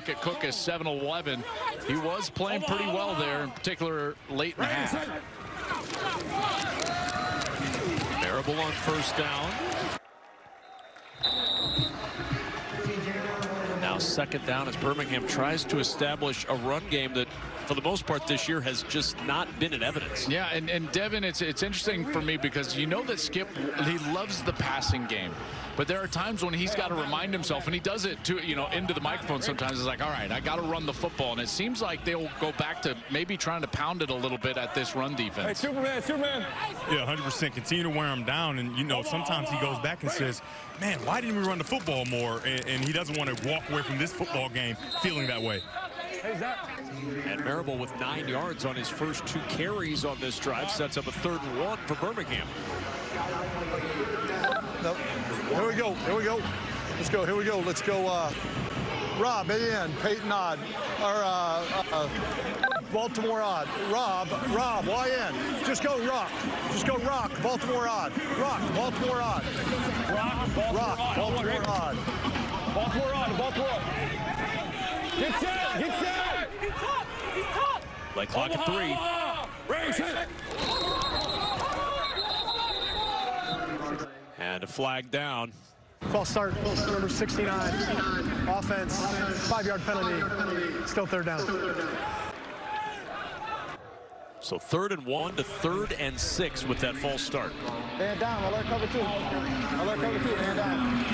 look at Cook as 7-11. He was playing pretty well there, in particular late in the half. Marable on first down. And now second down as Birmingham tries to establish a run game that, for the most part this year, has just not been in evidence. Yeah, and Devin, it's interesting for me because you know that Skip, he loves the passing game. But there are times when he's got to remind himself, and he does it to, you know, into the microphone sometimes. It's like, all right, I got to run the football. And it seems like they'll go back to maybe trying to pound it a little bit at this run defense. Hey, Superman. Yeah, 100%. Continue to wear him down. And, you know, sometimes he goes back and says, man, why didn't we run the football more? And he doesn't want to walk away from this football game feeling that way. And Marable with 9 yards on his first 2 carries on this drive sets up a 3rd and 1 for Birmingham. Nope. Here we go. Let's go. Here we go. Let's go. Rob, in. Peyton odd. Or Baltimore odd. Rob, Y in. Just go rock. Baltimore odd. Rock, Baltimore odd. Rock, Baltimore odd. Baltimore odd. Get set. Play clock at 3. And a flag down. False start, number 69. Offense, 5-yard penalty. Still 3rd down. So 3rd and 1 to 3rd and 6 with that false start. Man down. Alert cover 2. Man down.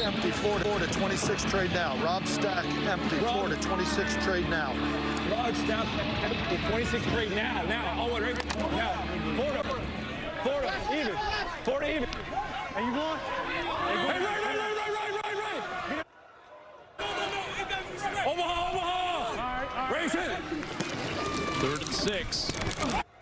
Empty. 4 to 26. Trade now. Rob Stack empty. 4 to 26. Trade now. Rob Stack empty. 26. Trade now. Now. Oh, right now. 4 to even. 4 to even. Are you going? Hey, right. Omaha. Raise it. 3rd and 6.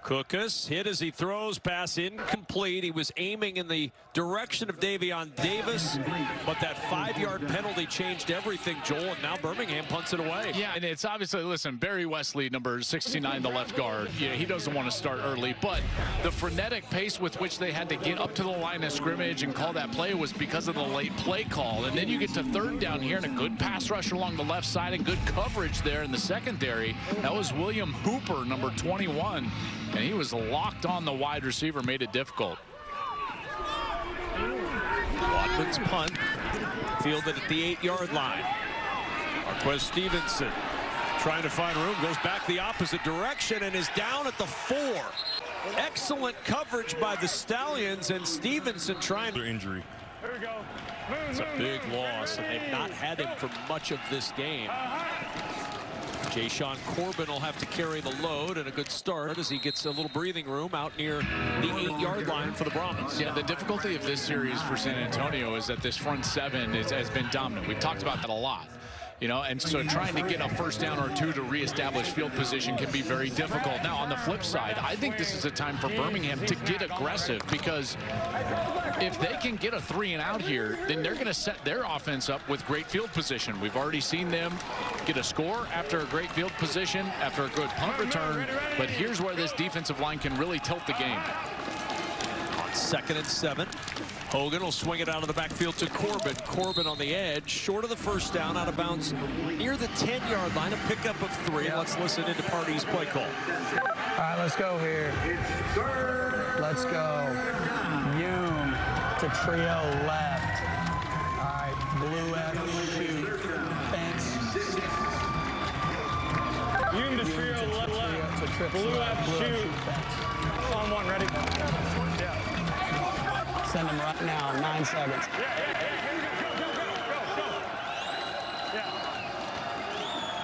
Cookus hit as he throws, pass incomplete. He was aiming in the direction of Davion Davis, but that 5-yard penalty changed everything, Joel, and now Birmingham punts it away. Yeah, and it's obviously, listen, Barry Wesley, number 69, the left guard, yeah, he doesn't want to start early, but the frenetic pace with which they had to get up to the line of scrimmage and call that play was because of the late play call. And then you get to 3rd down here and a good pass rush along the left side and good coverage there in the secondary. That was William Hooper, number 21. And he was locked on the wide receiver, made it difficult. Watkins punt, fielded at the 8-yard line. Marquez Stevenson trying to find room, goes back the opposite direction and is down at the 4. Excellent coverage by the Stallions, and Stevenson trying to injury. Here we go. It's a big loss, and they've not had him for much of this game. Jayshon Corbin will have to carry the load, and a good start as he gets a little breathing room out near the 8-yard line for the Brahmas. Yeah, the difficulty of this series for San Antonio is that this front 7 has been dominant. We've talked about that a lot. You know, and so trying to get a 1st down or 2 to reestablish field position can be very difficult. Now, on the flip side, I think this is a time for Birmingham to get aggressive, because if they can get a 3 and out here, then they're going to set their offense up with great field position. We've already seen them get a score after a great field position, after a good punt return. But here's where this defensive line can really tilt the game. On 2nd and 7. Hogan will swing it out of the backfield to Corbin. Corbin on the edge, short of the 1st down, out of bounds near the 10-yard line. A pickup of 3. Let's listen into Party's play call. All right, let's go here. Let's go. Hume to trio left. All right, blue F2. Fence. Hume to trio left. Blue F2. On 1, ready? Send them right now, 9 seconds. Go. Yeah.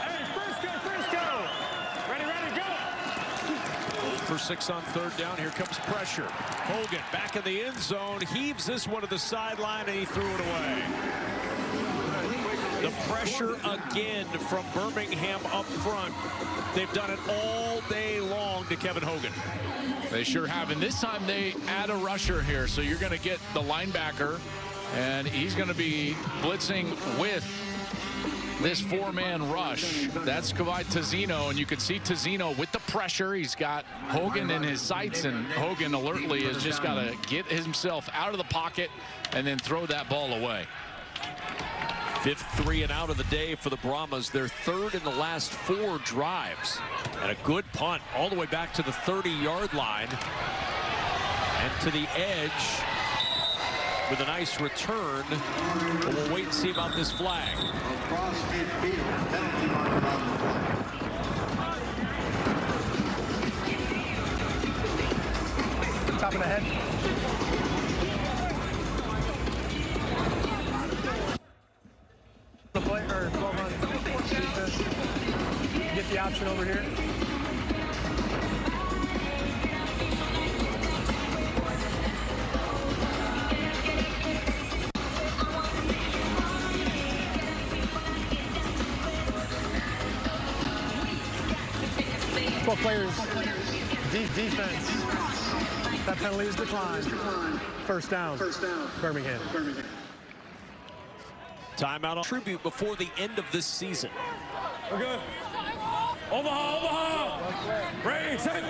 Hey, first go. Ready, go. For 6 on 3rd down. Here comes pressure. Hogan back in the end zone, heaves this one to the sideline, and he threw it away. The pressure again from Birmingham up front. They've done it all day long to Kevin Hogan. They sure have, and this time they add a rusher here, so you're going to get the linebacker, and he's going to be blitzing with this 4-man rush. That's Kavai Tazzino, and you can see Tazzino with the pressure. He's got Hogan in his sights, and Hogan alertly has just got to get himself out of the pocket and then throw that ball away. Fifth 3 and out of the day for the Brahmas. They're third in the last 4 drives. And a good punt all the way back to the 30-yard line. And to the edge with a nice return. But we'll wait and see about this flag. Top of the head. The play or 12 on defense. Get the option over here. Players, defense. That penalty is declined. First down, Birmingham. Timeout on tribute before the end of this season. We're good. Omaha! Ready, set.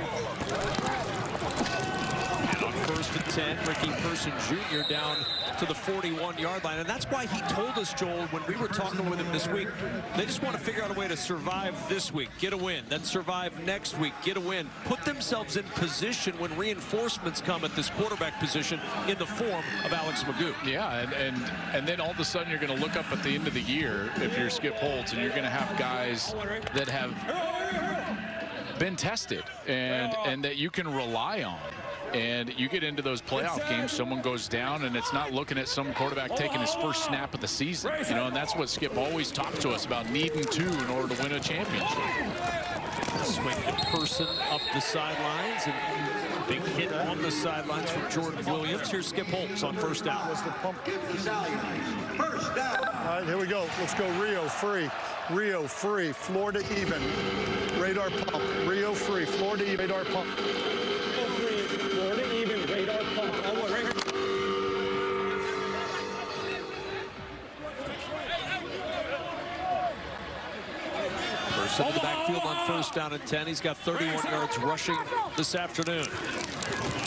And on 1st and 10, Ricky Person Jr. down to the 41-yard line. And that's why he told us, Joel, when we were talking with him this week, they just want to figure out a way to survive this week, get a win, then survive next week, get a win, put themselves in position when reinforcements come at this quarterback position in the form of Alex Magoo. Yeah, and then all of a sudden you're going to look up at the end of the year if you're Skip Holtz, and you're going to have guys that have been tested and that you can rely on. And you get into those playoff games, someone goes down, and it's not looking at some quarterback taking his first snap of the season. You know, and that's what Skip always talks to us about, needing 2 in order to win a championship. Swing to Person up the sidelines, and big hit on the sidelines from Jordan Williams. Here's Skip Holtz on 1st down. All right, here we go. Let's go Rio free. Rio free. Floor to even. Radar pump. Rio free. Floor to even. Radar pump. Person in the backfield on 1st down and 10. He's got 31 yards rushing this afternoon.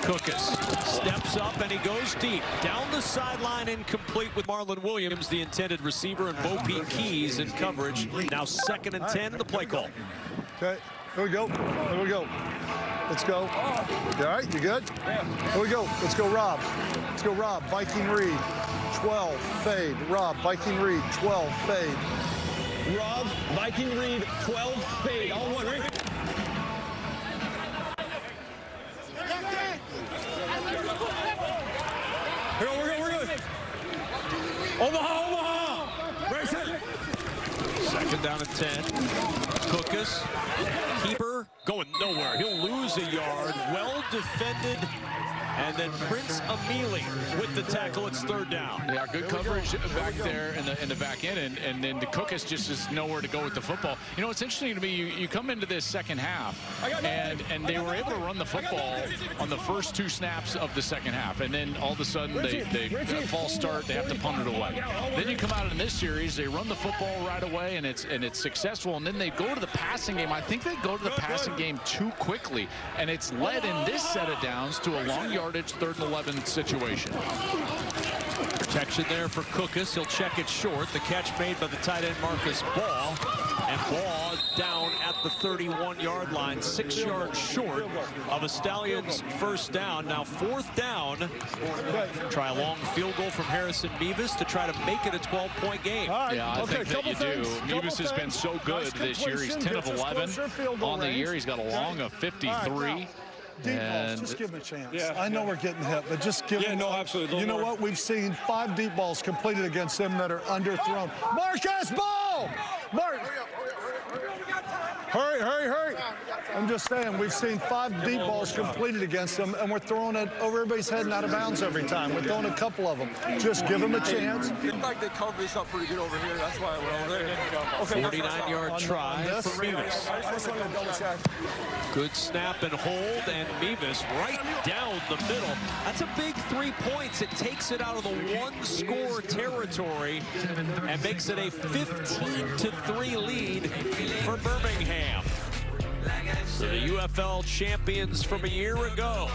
Cookus steps up and he goes deep. Down the sideline, incomplete with Marlon Williams, the intended receiver, and Bo Pete Keys in coverage. Now 2nd and 10 in the play call. Okay, here we go. Here we go. Let's go. You all right? You good? Yeah. Here we go. Let's go, Rob. Let's go, Rob. Viking read. 12, fade. Rob, Viking read. 12, fade. Rob, Viking read, 12, fade. All one, right? Here, we're good. Omaha! Right, set. 2nd down and 10. Cookus. Keeper going nowhere. He'll lose a yard. Well defended. And then Prince Amili with the tackle. It's 3rd down. Yeah, good coverage back there in the back end, and then the Cookus just is nowhere to go with the football. You know, it's interesting to me, you come into this second half, and they were able to run the football on the first 2 snaps of the second half, and then all of a sudden they false start, they have to punt it away. Then you come out in this series, they run the football right away, and it's successful, and then they go to the passing game. I think they go to the passing game too quickly, and it's led in this set of downs to a long yardage 3rd and 11 situation. Protection there for Cookus. He'll check it short. The catch made by the tight end Marcus Ball. And Ball down at the 31-yard line, 6 yards short of a Stallions 1st down. Now 4th down. Try a long field goal from Harrison Mevis to try to make it a 12-point game. Right. Yeah, I think that you do. Mevis has been so good this year. He's 10 of 11 on the year. He's got a long of 53. Deep balls, just give him a chance. Yeah, I know we're getting hit, but just give him. No, absolutely. You know what? We've seen 5 deep balls completed against them that are underthrown. Marcus Ball! Hurry. I'm just saying, we've seen 5 deep balls completed against them, and we're throwing it over everybody's head and out of bounds every time. We're throwing a couple of them. Just give them a chance. I think they cover this up pretty good over here. That's why we're over there. Okay, 49-yard try for Mevis. Good snap and hold, and Mevis right down the middle. That's a big 3 points. It takes it out of the 1-score territory and makes it a 15-3 lead for Birmingham. So the UFL champions from a year ago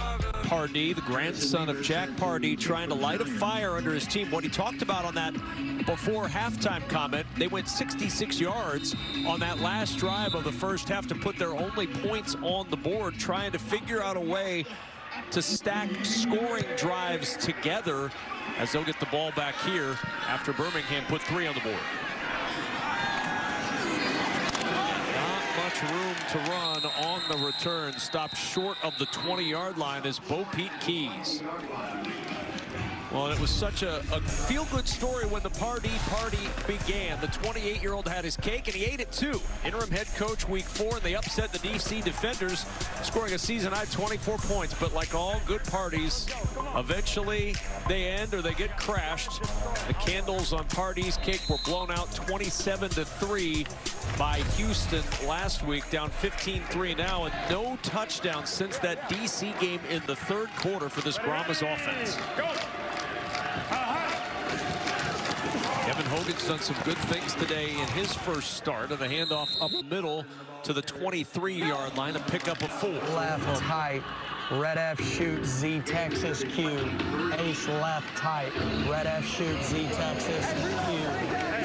Pardee, the grandson of Jack Pardee, trying to light a fire under his team. What he talked about on that before halftime comment, they went 66 yards on that last drive of the first half to put their only points on the board, trying to figure out a way to stack scoring drives together as they'll get the ball back here after Birmingham put 3 on the board. Not much room to run on the return. Stopped short of the 20-yard line is Bo Pete Keys. Well, it was such a feel-good story when the Pardee party began. The 28-year-old had his cake, and he ate it too. Interim head coach week 4, and they upset the DC Defenders, scoring a season-high 24 points. But like all good parties, eventually they end or they get crashed. The candles on Pardee's cake were blown out 27-3 by Houston last week, down 15-3 now, and no touchdown since that DC game in the 3rd quarter for this Brahmas offense. Kevin Hogan's done some good things today in his first start, and the handoff up middle to the 23-yard line, a pickup of 4. Left tight, red F shoot Z Texas Q. Ace left tight, red F shoot Z Texas Q.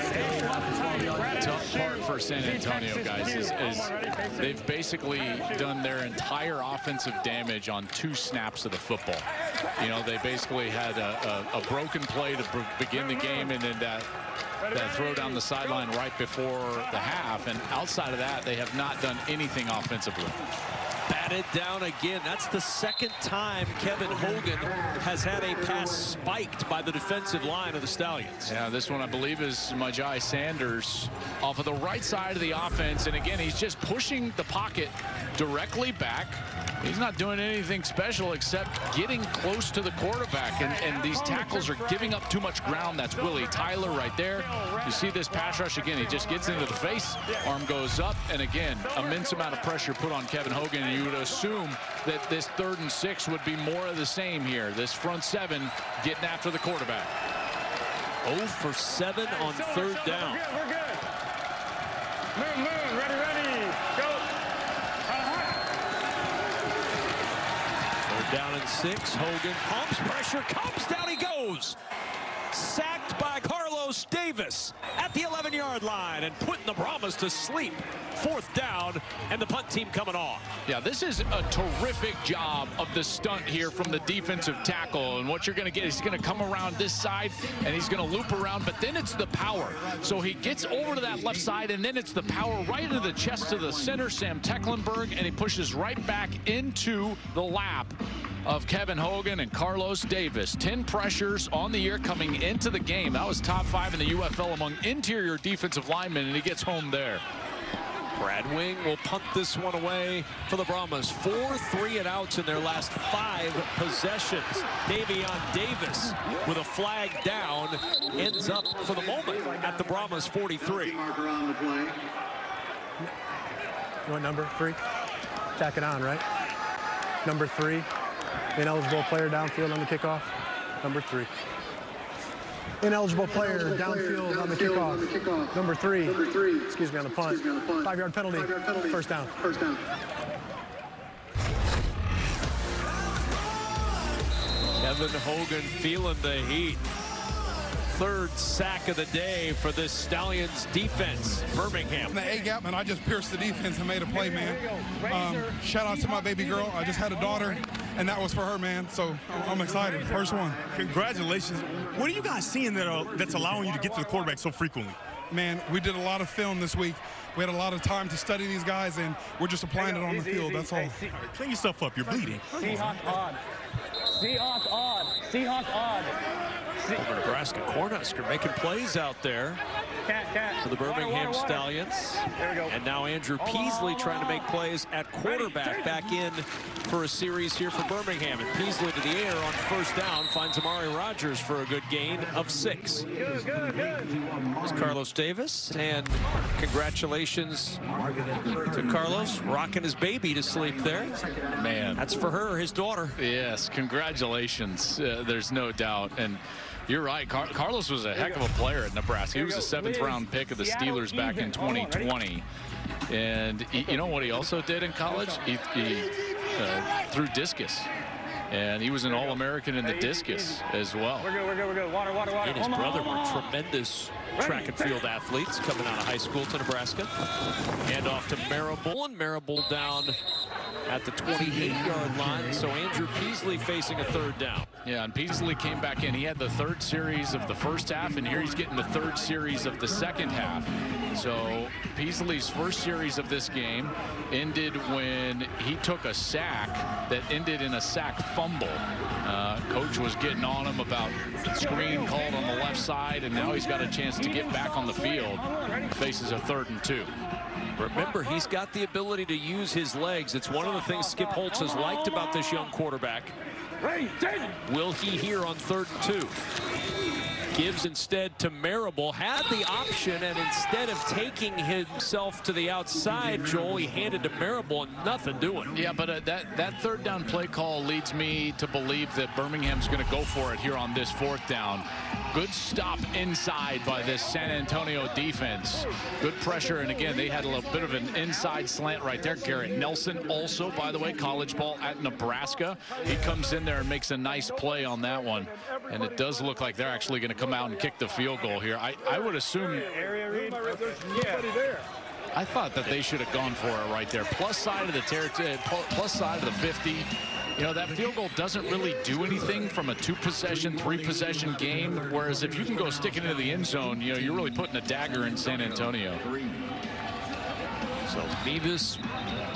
Stay left 12-yard. Tough part for San Antonio, guys, is they've basically done their entire offensive damage on 2 snaps of the football. You know, they basically had a broken play to begin the game, and then that throw down the sideline right before the half. And outside of that, they have not done anything offensively. Batted down again. That's the second time Kevin Hogan has had a pass spiked by the defensive line of the Stallions. Yeah, this one I believe is Majai Sanders off of the right side of the offense. And again, he's just pushing the pocket directly back. He's not doing anything special except getting close to the quarterback. And these tackles are giving up too much ground. That's Willie Tyler right there. You see this pass rush again. He just gets into the face. Arm goes up. And again, immense amount of pressure put on Kevin Hogan. And you would assume that this 3rd and 6 would be more of the same here. This front 7 getting after the quarterback. 0 for 7 on 3rd down. We're good. Move, ready, go. Down in 6, Hogan pumps, pressure comes, down he goes. Sacked by Carlos Davis at the 11-yard line and putting the Brahmas to sleep. 4th down, and the punt team coming off. Yeah, this is a terrific job of the stunt here from the defensive tackle. And what you're going to get is he's going to come around this side, and he's going to loop around, but then it's the power. So he gets over to that left side, and then it's the power right into the chest of the center, Sam Tecklenburg, and he pushes right back into the lap of Kevin Hogan and Carlos Davis. 10 pressures on the year coming into the game. That was top 5 in the UFL among interior defensive linemen, and he gets home there. Brad Wing will punt this one away for the Brahmas. 4 3-and-outs in their last 5 possessions. Davion Davis with a flag down ends up for the moment at the Brahmas 43. You want number 3? Tack it on, right? Number 3. Ineligible player downfield on the kickoff. Number 3. Ineligible player downfield on the kickoff. Number 3. Excuse me, on the punt. 5-yard penalty. First down. Kevin Hogan feeling the heat. 3rd sack of the day for this Stallions defense. Birmingham. The A-gap, and I just pierced the defense and made a play, man. Shout out to my baby girl. I just had a daughter, and that was for her, man. So I'm excited. First one. Congratulations. What are you guys seeing that's allowing you to get to the quarterback so frequently? Man, we did a lot of film this week. We had a lot of time to study these guys, and we're just applying it on the field. That's all. Clean yourself up. You're bleeding. Seahawk odd. Seahawk odd. Seahawk odd. Former Nebraska Cornhusker making plays out there for the Birmingham Stallions. And now Andrew Peasley trying to make plays at quarterback, back in for a series here for Birmingham. And Peasley to the air on 1st down finds Amari Rogers for a good gain of 6. There's Carlos Davis, and congratulations to Carlos rocking his baby to sleep there. Man, that's for her, his daughter. Yes, congratulations. There's no doubt. And you're right. Carlos was a heck of a player at Nebraska. He was a 7th-round pick of the Steelers back in 2020. And you know what he also did in college? He threw discus. And he was an All-American in the discus as well. We're good, we're good, we're good. Water, water, water. He and his brother were tremendous track and field athletes coming out of high school to Nebraska. Hand off to Marable, and Marable down at the 28-yard line. So Andrew Peasley facing a 3rd down. Yeah, and Peasley came back in. He had the 3rd series of the first half, and here he's getting the 3rd series of the second half. So Peasley's first series of this game ended when he took a sack that ended in a sack fumble. Coach was getting on him about screen called on the left side, and now he's got a chance to get back on the field. Faces a 3rd and 2. Remember, he's got the ability to use his legs. It's one of the things Skip Holtz has liked about this young quarterback. Will he here on 3rd and 2? Gives instead to Marable, had the option, and instead of taking himself to the outside, Joel, he handed to Marable and nothing doing. Yeah, but that 3rd down play call leads me to believe that Birmingham's going to go for it here on this 4th down. Good stop inside by this San Antonio defense. Good pressure, and again, they had a little bit of an inside slant right there. Garrett Nelson also, by the way, college ball at Nebraska. He comes in there and makes a nice play on that one. And it does look like they're actually going to come out and kick the field goal here. I would assume. I thought that they should have gone for it right there. Plus side of the territory, plus side of the 50. You know, that field goal doesn't really do anything from a 2-possession, 3-possession game. Whereas if you can go stick it into the end zone, you know, you're really putting a dagger in San Antonio. So Mevis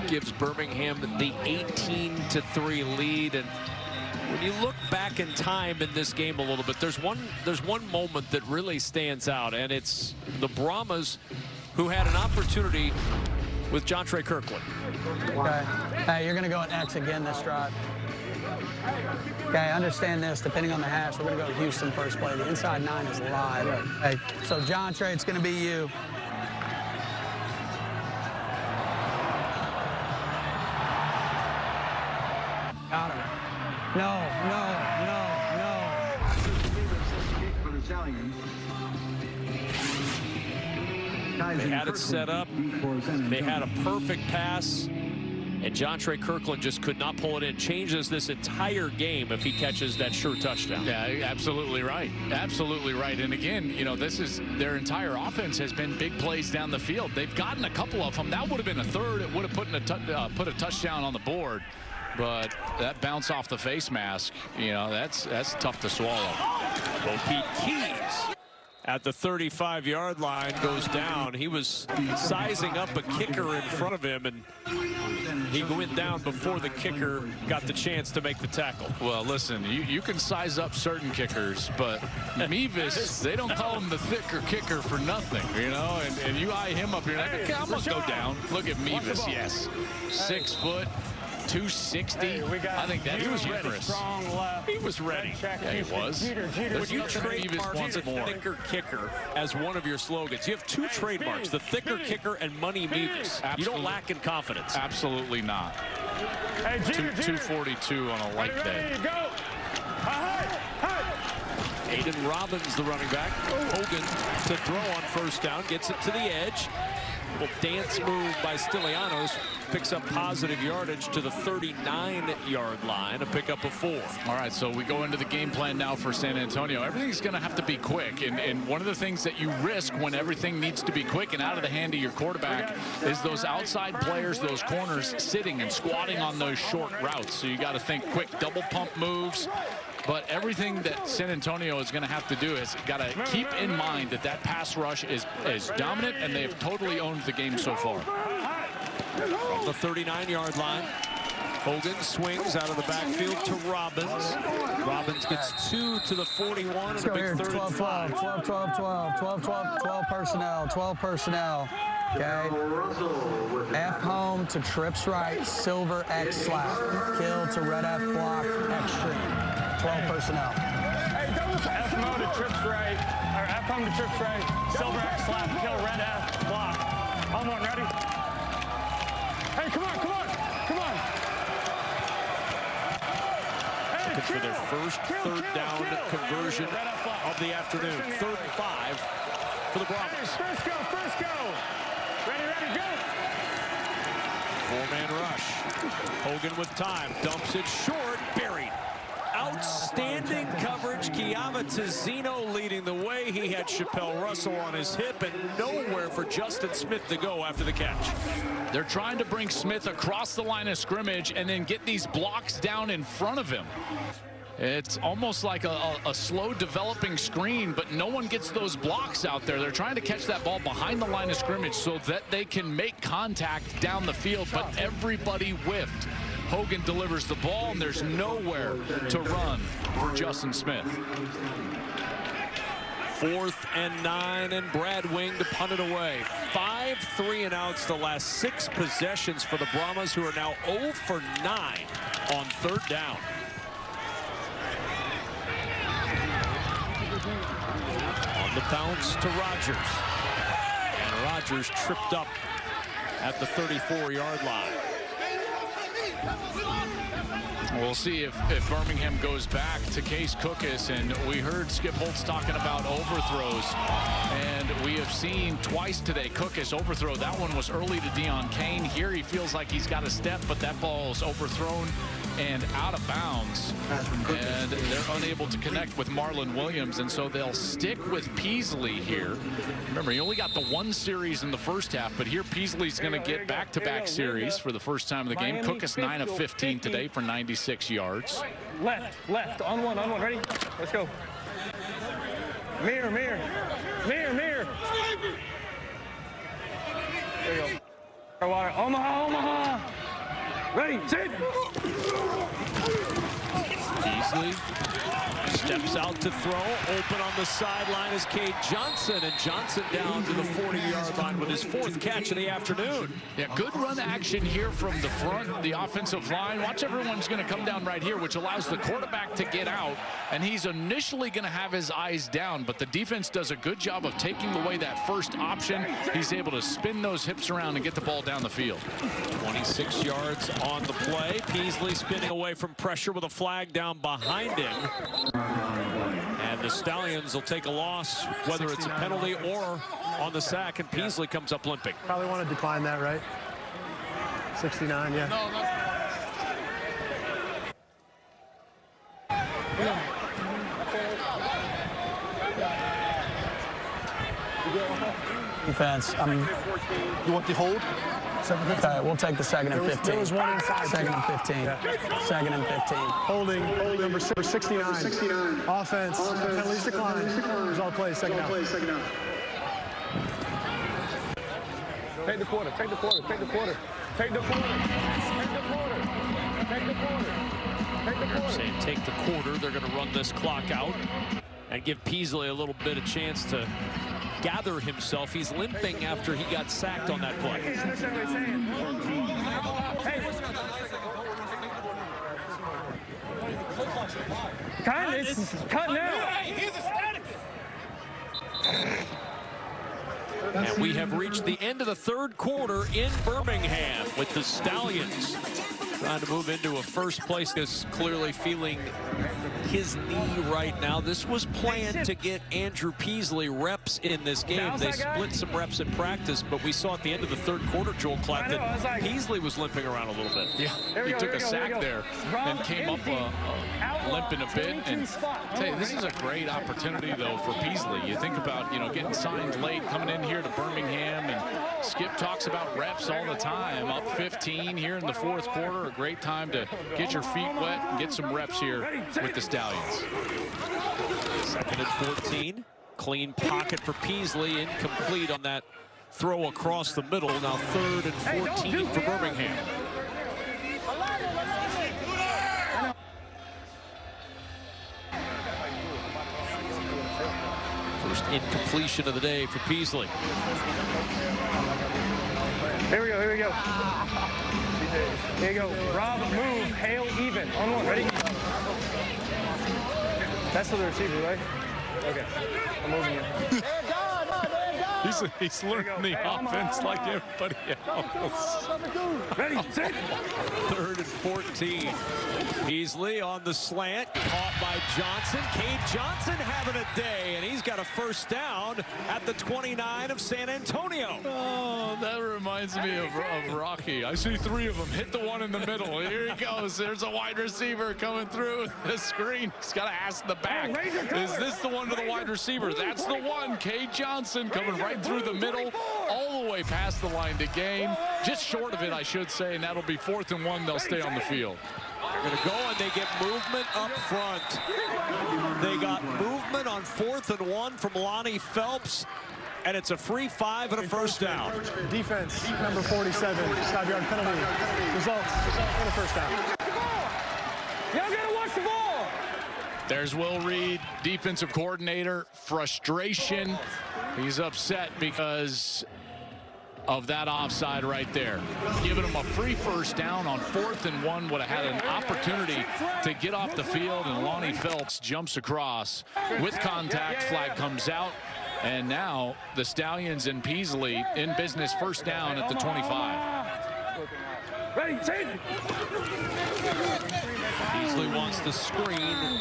gives Birmingham the 18-3 lead. And when you look back in time in this game a little bit, there's one moment that really stands out, and it's the Brahmas, who had an opportunity with Jontre Kirkland. Okay. Hey, you're going to go at X again this drive. Okay, understand this. Depending on the hash, we're going to go to Houston first play. The inside 9 is live. Hey, so Jontre, it's going to be you. Got him. No. They had it set up. They had a perfect pass, and Jontre Kirkland just could not pull it in. Changes this entire game if he catches that sure touchdown. Yeah, absolutely right. Absolutely right. And again, you know, this is their entire offense has been big plays down the field. They've gotten a couple of them. That would have been a 3rd. It would have put a touchdown on the board. But that bounce off the face mask, you know, that's tough to swallow. Well, Pete Keys at the 35-yard line goes down. He was sizing up a kicker in front of him, and he went down before the kicker got the chance to make the tackle. Well, listen, you can size up certain kickers, but Mevis, they don't call him the thicker kicker for nothing, you know, and you eye him up here, like, okay, I'm gonna go down. Look at Mevis, yes. 6 foot. 260. I think that he was generous. He was ready. Yeah, he was. When you trademark the thicker kicker as one of your slogans, you have 2 trademarks: the thicker kicker and Money Mevis. You don't lack in confidence. Absolutely not. 242 on a light day. Aiden Robbins, the running back. Hogan to throw on 1st down, gets it to the edge. Well, dance move by Stylianos, picks up positive yardage to the 39-yard line, a pickup of 4. All right, so we go into the game plan now for San Antonio. Everything's going to have to be quick, and one of the things that you risk when everything needs to be quick and out of the hand of your quarterback is those outside players, those corners, sitting and squatting on those short routes. So you got to think quick double pump moves. But everything that San Antonio is going to have to do is got to keep in mind that pass rush is dominant, and they have totally owned the game so far. From the 39-yard line, Hogan swings out of the backfield to Robbins. Robbins gets 2 to the 41. Let's go here. 12 personnel. 12 personnel. Okay. F home to trips right. Silver X slap. Kill to red F block. Extreme. 12 personnel. F mode to trips right, or F home to trips right, silver X slap, kill, red F, block. Home one, ready? Hey, come on. Hey, looking for their first 3rd down conversion of the afternoon. 3rd and 5 for the Brahmas. First go. Ready, go. 4-man rush. Hogan with time, dumps it short, buried. Outstanding coverage. Kiava Tizzino leading the way. He had Chappelle Russell on his hip and nowhere for Justin Smith to go after the catch. They're trying to bring Smith across the line of scrimmage and then get these blocks down in front of him. It's almost like a slow developing screen, but no one gets those blocks out there. They're trying to catch that ball behind the line of scrimmage so that they can make contact down the field, but everybody whiffed. Hogan delivers the ball, and there's nowhere to run for Justin Smith. 4th and 9, and Brad Wing to punt it away. 5 3-and-outs the last 6 possessions for the Brahmas, who are now 0 for 9 on 3rd down. On the bounce to Rogers. And Rogers tripped up at the 34-yard line. We'll see if Birmingham goes back to Case Cookus, and we heard Skip Holtz talking about overthrows, and we have seen twice today Cookus overthrow. That one was early to Deon Kane. Here he feels like he's got a step, but that ball is overthrown and out of bounds, and they're unable to connect with Marlon Williams, and so they'll stick with Peasley here. Remember, he only got the 1 series in the first half, but here Peasley's going to get back-to-back series for the first time in the game. Cookus 9 of 15 today for 96 yards. Left, on one, ready? Let's go. Mirror. There you go. Water. Omaha. Ready, sit. Peasley steps out to throw. Open on the sideline is Cade Johnson, and Johnson down to the 40-yard line with his 4th catch of the afternoon. Yeah, good run action here from the front, the offensive line. Watch, everyone's going to come down right here, which allows the quarterback to get out, and he's initially going to have his eyes down, but the defense does a good job of taking away that first option. He's able to spin those hips around and get the ball down the field. 26 yards on the play. Peasley spinning away from pressure with a flag down behind him. And the Stallions will take a loss, whether it's a penalty or on the sack, and Peasley comes up limping. Probably want to decline that, right? 69, yeah. Defense, You want the hold? Okay, we'll take the 2nd and 15. There was 1 inside. 2nd and 15. Yeah. 2nd and 15. Holding number 69. Offense. Penalties decline. Result plays, 2nd down. Take the quarter. Saying take the quarter. They're going to run this clock out and give Peasley a little bit of chance to gather himself. He's limping after he got sacked on that play. Cut now. And we have reached the end of the 3rd quarter in Birmingham with the Stallions trying to move into a first place. Is clearly feeling his knee right now. This was planned to get Andrew Peasley reps in this game. They split some reps in practice, but we saw at the end of the 3rd quarter, Joel Clark, that Peasley was limping around a little bit. Yeah, he took a sack there and came up limping a bit. And I tell you, this is a great opportunity, though, for Peasley. You think about, getting signed late, coming in here to Birmingham, and Skip talks about reps all the time. Up 15 here in the 4th quarter, a great time to get your feet wet and get some reps here with the Stallions. 2nd and 14. Clean pocket for Peasley. Incomplete on that throw across the middle. Now 3rd and 14 for Birmingham. First incompletion of the day for Peasley. Here we go. Here you go. Rob, move, hail, even. On 1, ready? That's for the receiver, right? Okay. I'm moving you. He's learning the offense like everybody else. Ready, sit. 3rd and 14. Peasley on the slant, caught by Johnson. Cade Johnson having a day, and he's got a first down at the 29 of San Antonio. Oh, that reminds reminds me of Rocky. I see 3 of them. Hit the one in the middle. Here he goes. There's a wide receiver coming through the screen. He's got to ask the back, is this the one to the wide receiver? That's the one. Kay Johnson coming right through the middle, all the way past the line to gain. Just short of it, I should say, and that'll be 4th and 1. They'll stay on the field. They're going to go, and they get movement up front. They got movement on 4th and 1 from Lonnie Phelps, and it's a free 5 and a first down. Defense, number 47, 5-yard penalty. Results, and a first down. Y'all gotta watch the ball. There's Will Reed, defensive coordinator. Frustration. He's upset because of that offside right there. Giving him a free first down on 4th and 1. Would have had an opportunity to get off the field, and Lonnie Phelps jumps across with contact. Flag comes out, and now the Stallions and Peasley in business, first down at the 25. Ready, take. Peasley wants the screen,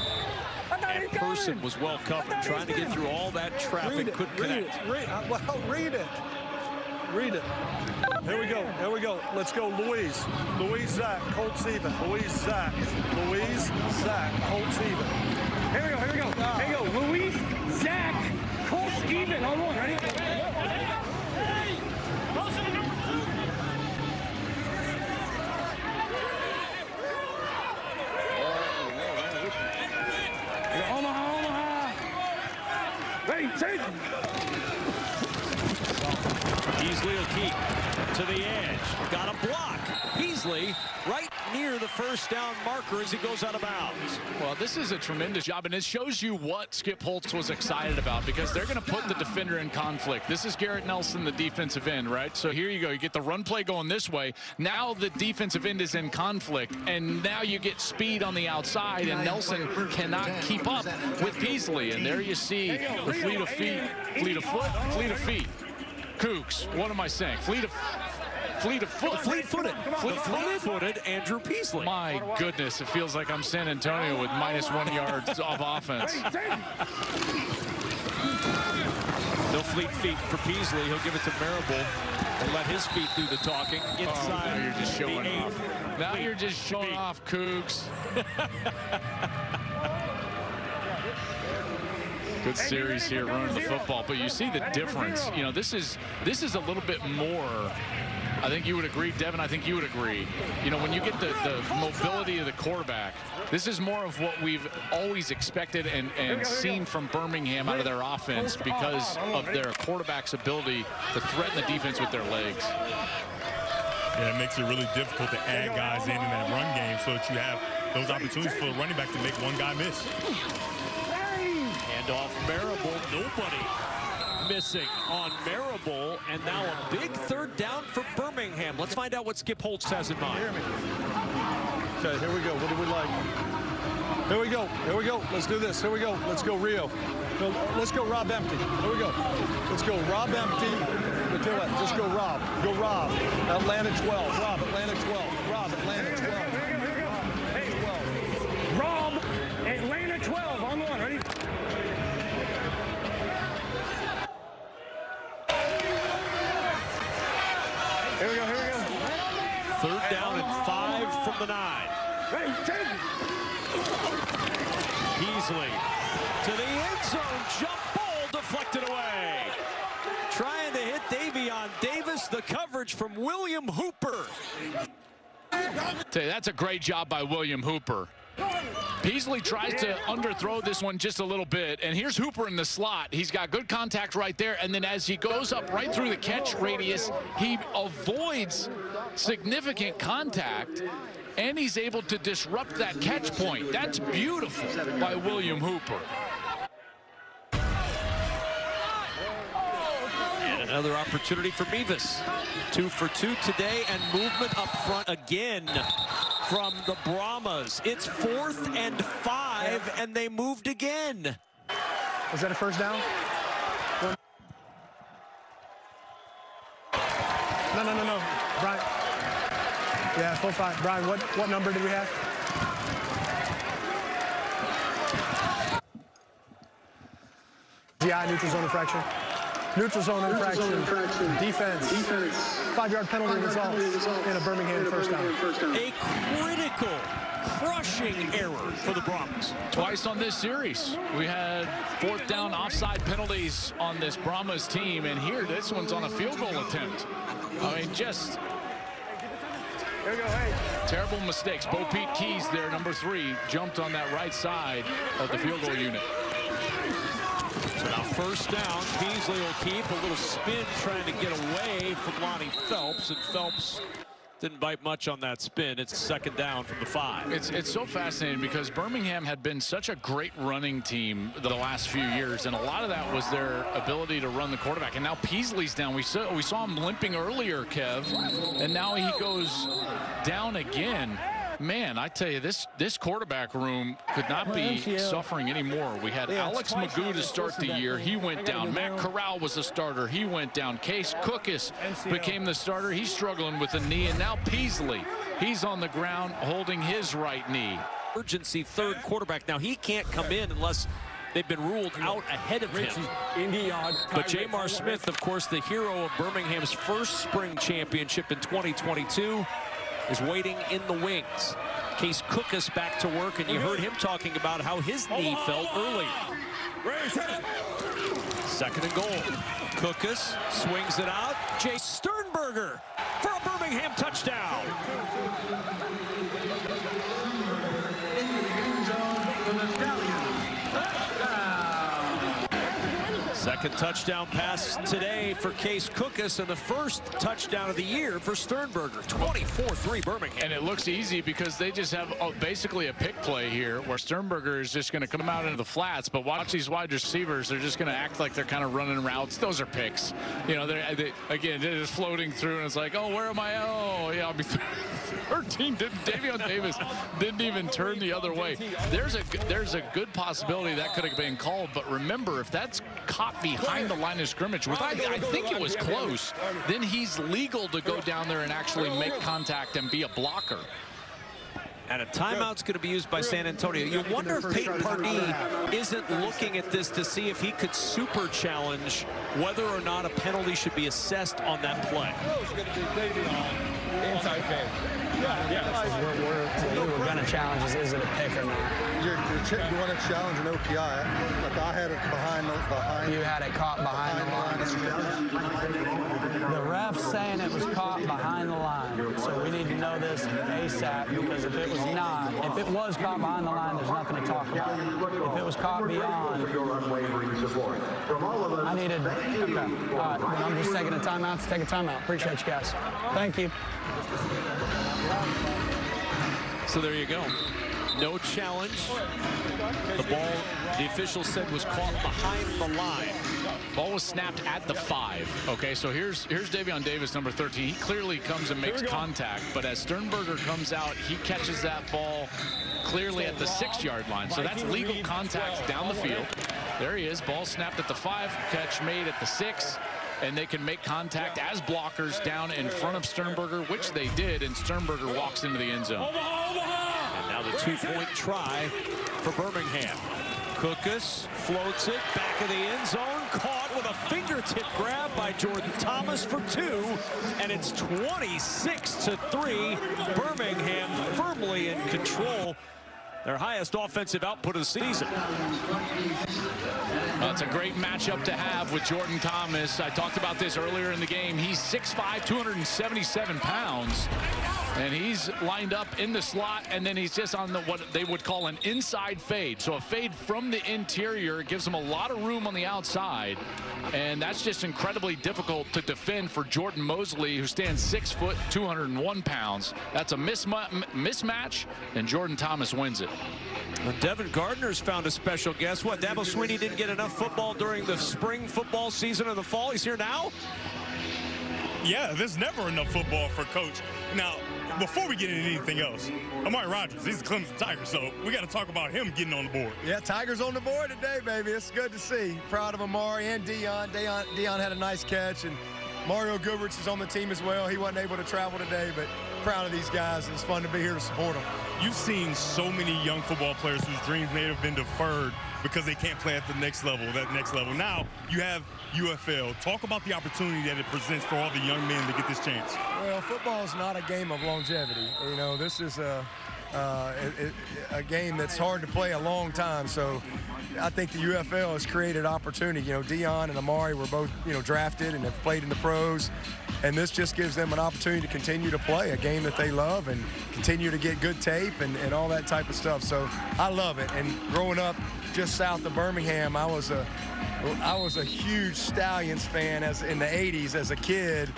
and Person was well covered, trying to get through all that traffic, couldn't connect. Read it. Read it. Here we go. Here we go. Let's go, Louise. Louise, Zach, Colt, Steven. Louise, Zach. Louise, Zach, Colt, Steven. Here we go, here we go. Here we go. Luis, Zach, Colt, Steven. On one, ready? Omaha. Ready, take. Peasley will keep to the edge. Got a block. Peasley right near the first down marker as he goes out of bounds. Well, this is a tremendous job, and it shows you what Skip Holtz was excited about, because they're going to put the defender in conflict. This is Garrett Nelson, the defensive end, right? So here you go. You get the run play going this way. Now the defensive end is in conflict, and now you get speed on the outside, and Nelson cannot keep up with Peasley. And there you see the fleet of feet, fleet of foot, fleet of feet. Cougs, what am I saying? Fleet-footed Andrew Peasley. My goodness, it feels like I'm San Antonio with -1 yards of offense. No fleet feet for Peasley. He'll give it to Marable and let his feet do the talking. Inside. Now you're just showing off. Now you're just showing off, Cougs. Good series here running the football, but you see the difference. You know, this is a little bit more. I think you would agree, Devin. I think you would agree. You know, when you get the mobility of the quarterback, this is more of what we've always expected and seen from Birmingham out of their offense, because of their quarterback's ability to threaten the defense with their legs. Yeah, it makes it really difficult to add guys in that run game so that you have those opportunities for the running back to make one guy miss. And off Marable, nobody missing on Marable, and now a big third down for Birmingham. Let's find out what Skip Holtz has in mind. Okay, here we go. What do we like? Here we go. Here we go. Let's do this. Here we go. Let's go, Rio. No, let's go, Rob Empty. Here we go. Let's go, Rob Empty. Just go, Rob. Go, Rob. Atlanta 12. Rob, Atlanta 12. Rob, Atlanta 12. Rob, Atlanta 12. On one, ready? Here we go, here we go. Third down and 5 from the 9. Ready, take. Peasley to the end zone. Jump ball deflected away. Trying to hit Davion Davis. The coverage from William Hooper. Tell you, that's a great job by William Hooper. Peasley tries to underthrow this one just a little bit, and here's Hooper in the slot. He's got good contact right there, and then as he goes up right through the catch radius, he avoids significant contact, and he's able to disrupt that catch point. That's beautiful by William Hooper. And another opportunity for Mevis. 2 for 2 today, and movement up front again from the Brahmas. It's 4th and 5, and they moved again. Is that a first down? No. Brian. Yeah, 4-5. Brian, what number do we have? GI, neutral zone infraction. Neutral zone infraction. Defense. 5-yard penalty results in a Birmingham first down. A critical, crushing error for the Brahmas. Twice on this series. We had 4th down offside penalties on this Brahmas team, and here this one's on a field goal attempt. I mean, just terrible mistakes. Bo Pete Keys there, number 3, jumped on that right side of the field goal unit. So now first down, Beasley will keep a little spin trying to get away from Lonnie Phelps, and Phelps didn't bite much on that spin. It's 2nd down from the 5. It's so fascinating because Birmingham had been such a great running team the last few years, and a lot of that was their ability to run the quarterback. And now Peasley's down. We saw him limping earlier, Kev, and now he goes down again. Man, I tell you, this quarterback room could not be suffering anymore. We had Alex Magoo to start the year. He went down. Matt Corral was the starter. He went down. Case Cookus became the starter. He's struggling with a knee. And now Peasley, he's on the ground holding his right knee. Emergency 3rd quarterback. Now, he can't come in unless they've been ruled out ahead of him. But Jamar Smith, of course, the hero of Birmingham's first spring championship in 2022, is waiting in the wings. Case Cookus back to work, and you heard him talking about how his knee felt earlier. 2nd and goal. Cookus swings it out. Jay Sternberger for a Birmingham touchdown. Second touchdown pass today for Case Cookus, and the first touchdown of the year for Sternberger. 24-3 Birmingham. And it looks easy because they just have basically a pick play here where Sternberger is just going to come out into the flats, but watch these wide receivers. They're just going to act like they're kind of running routes. Those are picks. You know, they're just floating through, and it's like, oh, where am I? Oh, yeah, I'll be 13. Davion Davis didn't even turn the other way. There's a good possibility that could have been called, but remember, if that's caught behind the line of scrimmage, which I think it was close, then he's legal to go down there and actually make contact and be a blocker. And a timeout's going to be used by San Antonio. You wonder if Peyton Pardee isn't looking at this to see if he could super challenge whether or not a penalty should be assessed on that play. Inside fade. We're going to challenge is it a pick or not? You want to challenge an OPI. Like I had it behind. You had it caught behind the line. The ref's saying it was caught behind the line. So we need to know this ASAP, because if it was not, if it was caught behind the line, there's nothing to talk about. If it was caught beyond, I needed, okay. All right, I'm just taking a timeout to take a timeout. Appreciate you guys. Thank you. So there you go. No challenge. The ball, the official said, was caught behind the line. Ball was snapped at the 5. Okay, so here's Davion Davis, number 13. He clearly comes and makes contact, but as Sternberger comes out, he catches that ball clearly at the 6-yard line. So that's legal contact down the field. There he is. Ball snapped at the 5, catch made at the 6. And they can make contact as blockers down in front of Sternberger, which they did, and Sternberger walks into the end zone. And now the 2-point try for Birmingham. Cookus floats it back of the end zone, caught with a fingertip grab by Jordan Thomas for 2, and it's 26-3. Birmingham firmly in control. Their highest offensive output of the season. Well, it's a great matchup to have with Jordan Thomas. I talked about this earlier in the game. He's 6'5", 277 pounds. And he's lined up in the slot, and then he's just on what they would call an inside fade. So a fade from the interior. It gives him a lot of room on the outside. And that's just incredibly difficult to defend for Jordan Mosley, who stands 6 foot, 201 pounds. That's a mismatch, and Jordan Thomas wins it. Well, Devin Gardner's found a special guest. What, Dabo Swinney didn't get enough football during the spring football season or the fall? He's here now? Yeah, there's never enough football for Coach. Now, before we get into anything else, Amari Rodgers, he's a Clemson Tiger, so we got to talk about him getting on the board. Yeah, Tigers on the board today, baby. It's good to see. Proud of Amari and Dion. Dion had a nice catch, and Mario Goodrich is on the team as well. He wasn't able to travel today, but proud of these guys. It's fun to be here to support them. You've seen so many young football players whose dreams may have been deferred because they can't play at the next level, Now you have UFL. Talk about the opportunity that it presents for all the young men to get this chance. Well, football is not a game of longevity. You know, this is a game that's hard to play a long time. So I think the UFL has created opportunity. You know, Dion and Amari were both, drafted and have played in the pros. And this just gives them an opportunity to continue to play a game that they love and continue to get good tape and all that type of stuff. So I love it. And growing up just south of Birmingham, I was a huge Stallions fan in the 80s as a kid,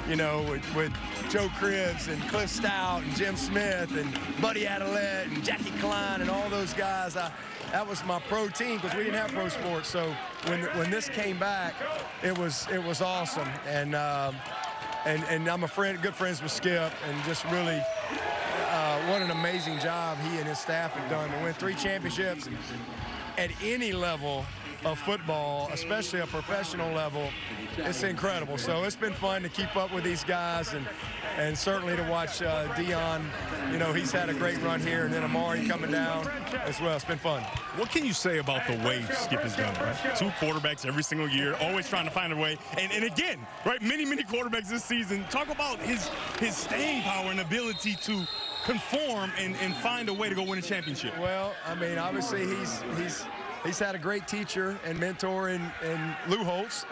with Joe Cribbs and Cliff Stout and Jim Smith and Buddy Adelette and Jackie Klein and all those guys. That was my pro team because we didn't have pro sports. So when this came back, it was awesome. And I'm good friends with Skip, and just really what an amazing job he and his staff have done to win 3 championships at any level of football, especially a professional level. It's incredible. So it's been fun to keep up with these guys, and certainly to watch Dion. He's had a great run here, and then Amari coming down as well. It's been fun. What can you say about the way Skip has done, right? 2 quarterbacks every single year, always trying to find a way. And again, right, many quarterbacks this season. Talk about his staying power and ability to conform and find a way to go win a championship. Well, I mean, obviously he's had a great teacher and mentor in Lou Holtz,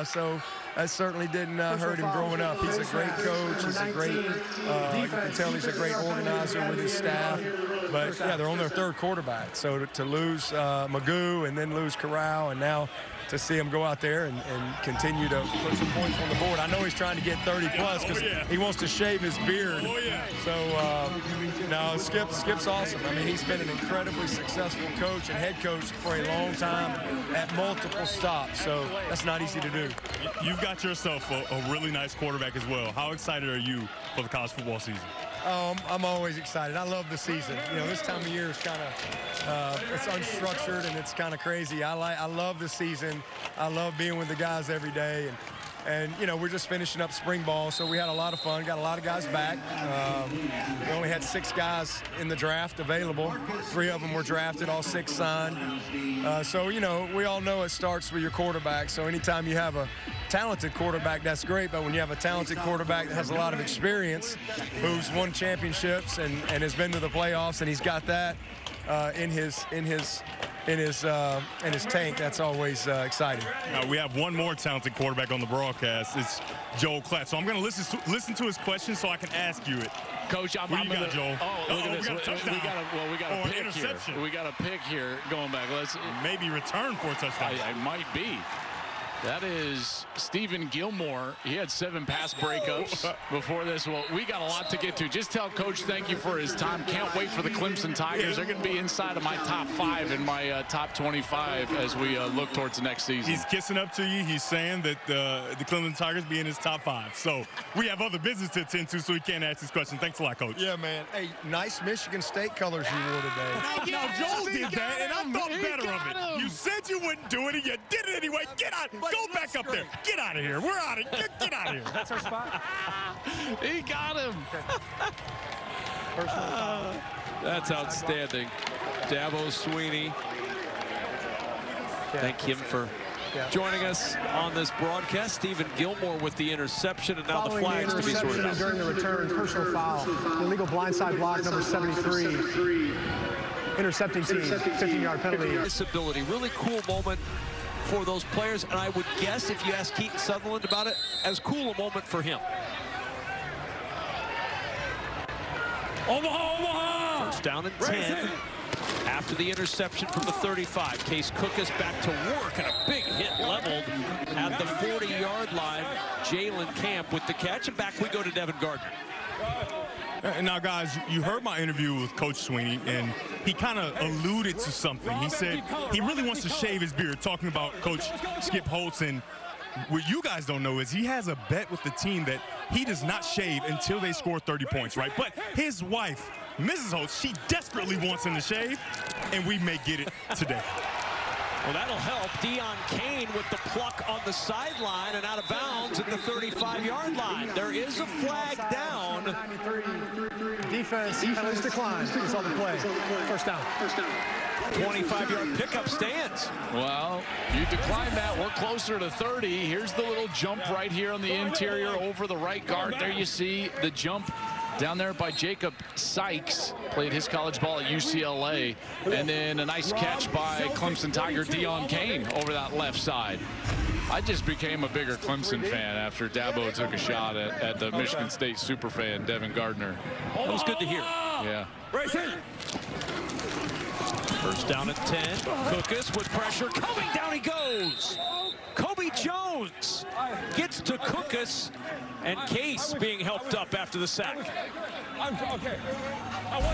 so that certainly didn't hurt him growing up. He's a great coach. He's a great, you can tell he's a great organizer with his staff. But, yeah, they're on their 3rd quarterback. So to lose Magoo and then lose Corral, and now to see him go out there and continue to put some points on the board. I know he's trying to get 30-plus because he wants to shave his beard. So, no, Skip's awesome. I mean, he's been an incredibly successful coach and head coach for a long time at multiple stops. So that's not easy to do. You've got yourself a really nice quarterback as well. How excited are you for the college football season? I'm always excited. I love the season. This time of year is kind of, it's unstructured and it's kind of crazy. I love the season. I love being with the guys every day. And we're just finishing up spring ball, so we had a lot of fun. Got a lot of guys back. We only had 6 guys in the draft available. 3 of them were drafted, all 6 signed. So, we all know it starts with your quarterback. So anytime you have a talented quarterback, that's great. But when you have a talented quarterback that has a lot of experience, who's won championships and has been to the playoffs, and he's got that in his tank, that's always exciting. Now, we have one more talented quarterback on the broadcast. It's Joel Klatt. So I'm going to listen to his question so I can ask you it. Coach, what do you got, Joel? Oh, look at this. We got a pick interception. Here. We got a pick here going back. Let's maybe return for a touchdown. I might be. That is Stephen Gilmore. He had 7 pass breakups before this. Well, we got a lot to get to. Just tell Coach thank you for his time. Can't wait for the Clemson Tigers. They're going to be inside of my top 5 and my top 25 as we look towards the next season. He's kissing up to you. He's saying that the Clemson Tigers be in his top 5. So we have other business to attend to, so he can't ask this question. Thanks a lot, Coach. Yeah, man. Hey, nice Michigan State colors you wore today. Now Joel did that, and I thought better of it. You said you wouldn't do it, and you did it anyway. Get out. Go back up there. Get out of here. We're out of here. Get out of here. That's our spot. He got him. That's outstanding. Dabo Sweeney. Thank him for joining us on this broadcast. Stephen Gilmore with the interception, and now Following the flags to be sorted out. During the return, personal foul. Illegal blindside block, number 73. Intercepting team, 15-yard penalty. Disability, really cool moment for those players, and I would guess, if you ask Keaton Sutherland about it, as cool a moment for him. Omaha! First down and 10. After the interception from the 35, Case Cook is back to work, and a big hit leveled at the 40-yard line. Jalen Camp with the catch, and back we go to Devin Gardner. Now, guys, you heard my interview with Coach Sweeney, and he kind of alluded to something. He said he really wants to shave his beard, talking about Coach Skip Holtz. And what you guys don't know is he has a bet with the team that he does not shave until they score 30 points, right? But his wife, Mrs. Holtz, she desperately wants him to shave, and we may get it today. Well, that'll help. Deion Kane with the pluck on the sideline and out of bounds at the 35-yard line. There is a flag down. Defense, penalties decline. It's on the play. First down. 25-yard pickup stands. Well, you decline that. We're closer to 30. Here's the little jump right here on the interior over the right guard. There you see the jump down there by Jacob Sykes. Played his college ball at UCLA. And then a nice catch by Clemson Tiger Deon Cain over that left side. I just became a bigger Clemson fan after Dabo took a shot at the Michigan State superfan, Devin Gardner. That was good to hear. Yeah. First down at 10. Cookus with pressure. Coming down he goes. Kobe Jones gets to Cookus, and Case being helped up after the sack. I'll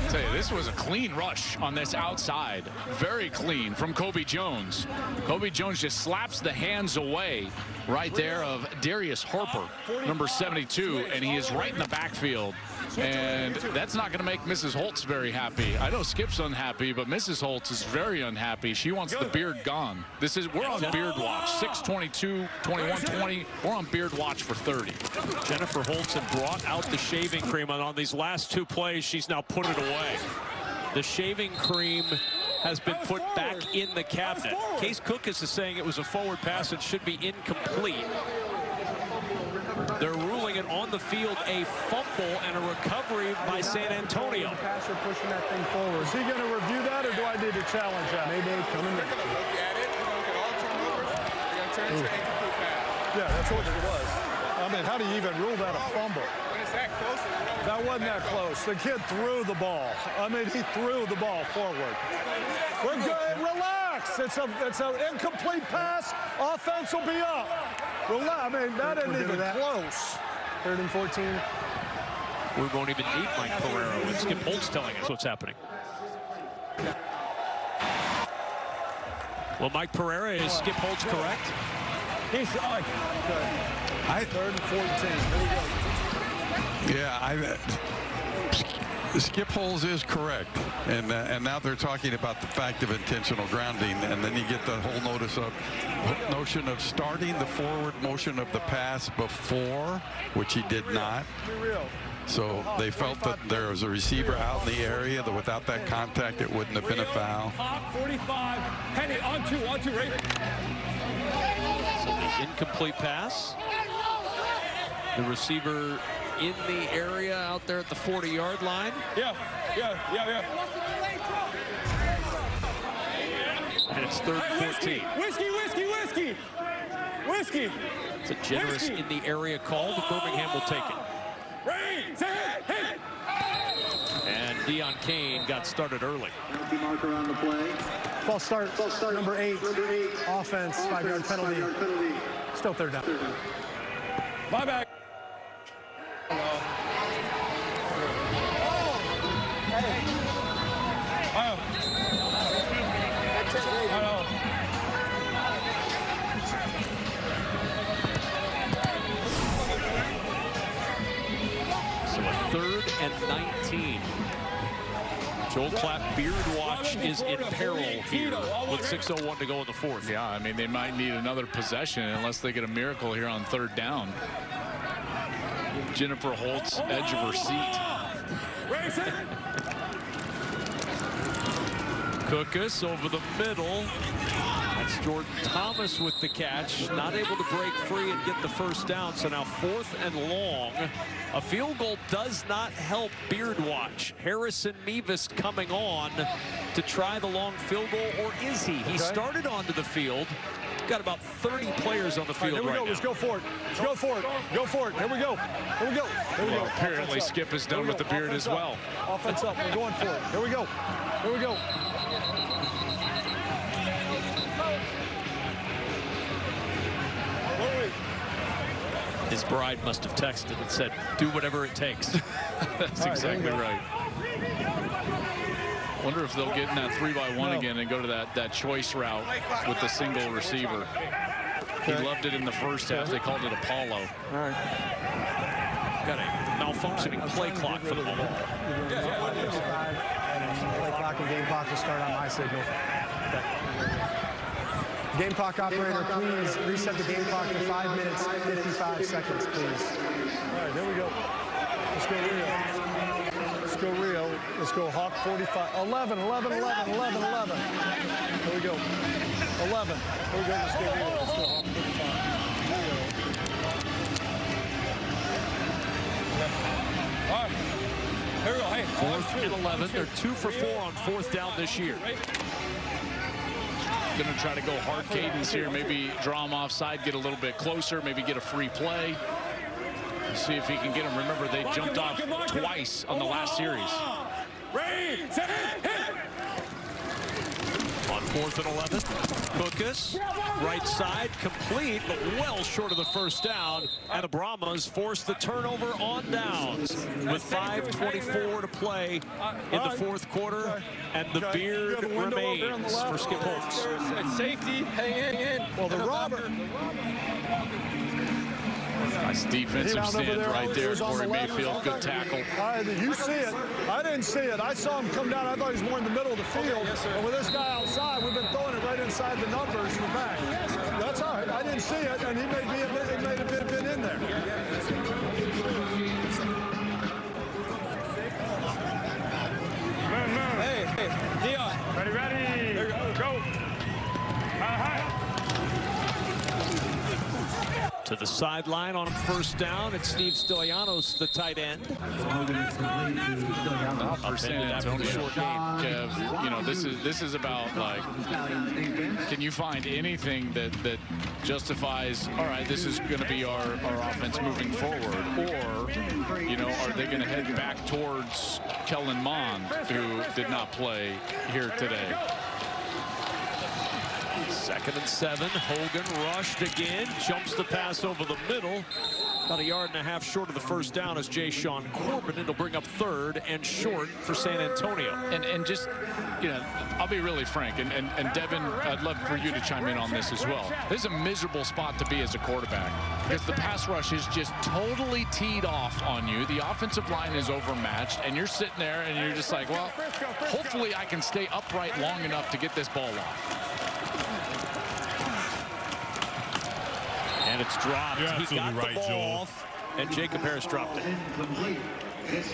tell you, this was a clean rush on this outside. Very clean from Kobe Jones. Kobe Jones just slaps the hands away right there of Darius Harper, number 72, and he is right in the backfield. And that's not going to make Mrs. Holtz very happy. I know Skip's unhappy, but Mrs. Holtz is very unhappy. She wants the beard gone. We're on beard watch. 6:22, 21:20. We're on beard watch for 30. Jennifer Holtz had brought out the shaving cream on these last two plays. She's now put it away. The shaving cream has been put back in the cabinet. Case Cookus is saying it was a forward pass and should be incomplete. They're ruling it on the field a fumble and a recovery by San Antonio. The passer pushing that thing forward. Is he going to review that, or do I need to challenge that? Mayday coming back. Yeah, that's what it was. I mean, how do you even rule that a fumble? When it's that close. That wasn't that close. The kid threw the ball. I mean, he threw the ball forward. We're good. Relax. It's an incomplete pass. Offense will be up. Relax. I mean, that isn't even close. 3rd and 14. We won't even need Mike Pereira with Skip Holtz telling us what's happening. Well, Mike Pereira, is Skip Holtz correct? He's good. 3rd and 14. Here we go. Yeah, Skip Holtz is correct, and now they're talking about the fact of intentional grounding, and then you get the whole notion of starting the forward motion of the pass before, which he did not. So they felt that there was a receiver out in the area, that without that contact, it wouldn't have been a foul. 45, Penny, on two, right? So the incomplete pass. The receiver in the area out there at the 40-yard line. Yeah. And it's 3rd and 14. Whiskey. It's a generous in the area call, but Birmingham will take it. And Deon Cain got started early. Marker on the play. False start, number 8. Offense, 5-yard penalty. Still 3rd down. My back. So a 3rd and 19. Joel Clapp beard watch is in peril here with 6:01 to go in the 4th. Yeah, I mean, they might need another possession unless they get a miracle here on 3rd down. Jennifer Holtz, edge of her seat. Cookus over the middle. That's Jordan Thomas with the catch. Not able to break free and get the first down. So now 4th and long. A field goal does not help beard watch. Harrison Mevis coming on to try the long field goal, or is he? He started onto the field. Got about 30 players on the field right now. Let's go for it. Go for it. Here we go. Well, apparently Skip is done with the beard as well. Offense up. We're going for it. Here we go. His bride must have texted and said, do whatever it takes. That's exactly right. Wonder if they'll get in that 3-by-1 again and go to that choice route with the single receiver. He loved it in the first half. They called it Apollo. All right. Got a malfunctioning play clock for the moment. Play clock and game clock will start on my signal. Game clock operator, please reset the game clock to 5 minutes, 55 seconds, please. All right, here we go. Let's go Rio. Let's go, Hawk 45. 11, 11, 11, 11, 11. Here we go. 11. Here we go. Let's go. Let's go, Hawk 45. There we go. All right. Here we go. Hey. 4th and 11. They're 2 for 4 on 4th down this year. Going to try to go hard cadence here. Maybe draw him offside, get a little bit closer, maybe get a free play. See if he can get him. Remember, they jumped off twice on the last series. On 4th and 11, Kukas, right side, complete, but well short of the first down. And the Brahmas force the turnover on downs with 5:24 to play in the 4th quarter. And the beard remains for Skip Holtz. Safety, hang in. Well, the Robert. Nice defensive stand right there. Corey Mayfield, good tackle. You see it. I didn't see it. I saw him come down. I thought he was more in the middle of the field. And with this guy outside, we've been throwing it right inside the numbers from back. That's all right. I didn't see it, and he may have been in there. Hey, Dion. Ready. There you go. To the sideline on first down, it's Steve Stylianos, the tight end. For San Antonio, short game, Kev. You know, this is about, like, can you find anything that justifies, all right, this is going to be our offense moving forward, or, you know, are they going to head back towards Kellen Mond, who did not play here today? 2nd and 7. Hogan rushed again, jumps the pass over the middle. About 1.5 yards short of the first down as Jay Sean Corbin. It'll bring up 3rd and short for San Antonio. And just, you know, I'll be really frank, and Devin, I'd love for you to chime in on this as well. This is a miserable spot to be as a quarterback because the pass rush is just totally teed off on you. The offensive line is overmatched, and you're sitting there and you're just like, well, hopefully I can stay upright long enough to get this ball off. And it's dropped. You're He got right, the ball Joel. off, and Jacob Harris dropped it.